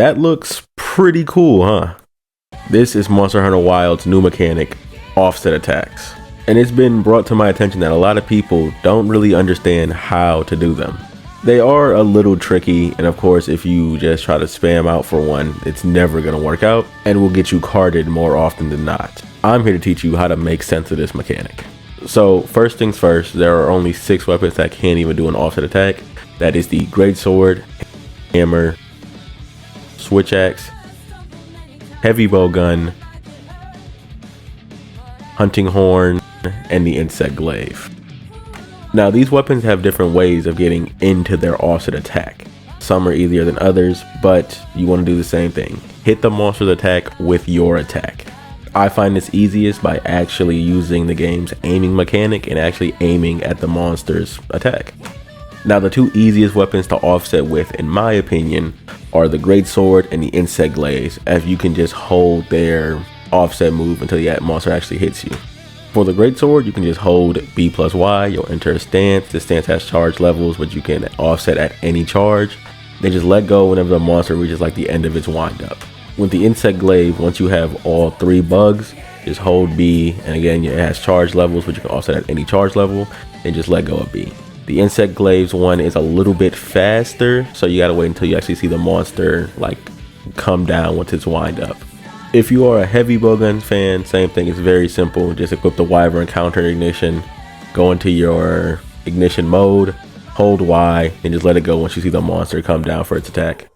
That looks pretty cool, huh? This is Monster Hunter Wild's new mechanic, offset attacks. And it's been brought to my attention that a lot of people don't really understand how to do them. They are a little tricky, and of course if you just try to spam out for one, it's never going to work out and will get you carded more often than not. I'm here to teach you how to make sense of this mechanic. So first things first, there are only 6 weapons that can't even do an offset attack. That is the Greatsword, Hammer, Switch Axe, Heavy Bowgun, Hunting Horn, and the Insect Glaive. Now these weapons have different ways of getting into their offset attack. Some are easier than others, but you want to do the same thing. Hit the monster's attack with your attack. I find this easiest by actually using the game's aiming mechanic and actually aiming at the monster's attack. Now the 2 easiest weapons to offset with, in my opinion, are the Greatsword and the Insect Glaive, as you can just hold their offset move until the monster actually hits you. For the Greatsword, you can just hold B plus Y, you'll enter a stance. This stance has charge levels, which you can offset at any charge. Then just let go whenever the monster reaches like the end of its windup. With the Insect Glaive, once you have all 3 bugs, just hold B, and again it has charge levels, which you can offset at any charge level, and just let go of B. The Insect Glaive's one is a little bit faster, so you gotta wait until you actually see the monster like come down once it's wind up. If you are a Heavy Bowgun fan, same thing, it's very simple. Just equip the Wyvern counter ignition, go into your ignition mode, hold Y, and just let it go once you see the monster come down for its attack.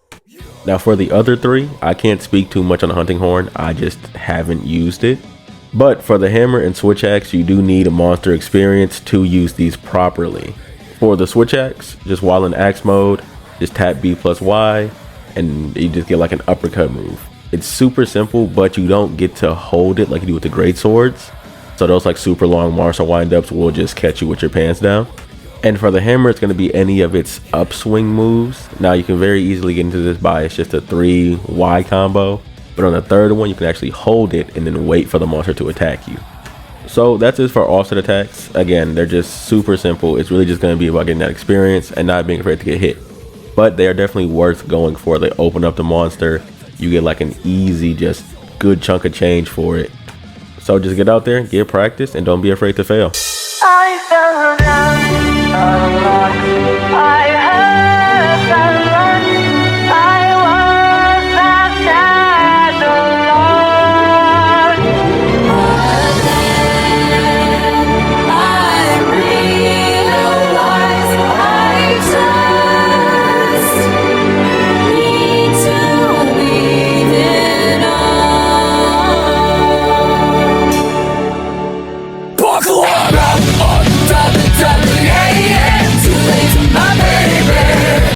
Now for the other 3, I can't speak too much on the Hunting Horn, I just haven't used it. But for the Hammer and Switch Axe, you do need a monster experience to use these properly. For the Switch Axe, just while in axe mode, just tap B plus Y, and you just get like an uppercut move. It's super simple, but you don't get to hold it like you do with the Great Swords. So those like super long monster windups will just catch you with your pants down. And for the Hammer, it's going to be any of its upswing moves. Now you can very easily get into this by it's just a 3Y combo. But on the 3rd one, you can actually hold it and then wait for the monster to attack you. So that's it for offset attacks. Again, they're just super simple. It's really just going to be about getting that experience and not being afraid to get hit. But they are definitely worth going for. They open up the monster. You get like an easy, just good chunk of change for it. So just get out there, get practice, and don't be afraid to fail. I fell down a lot. I had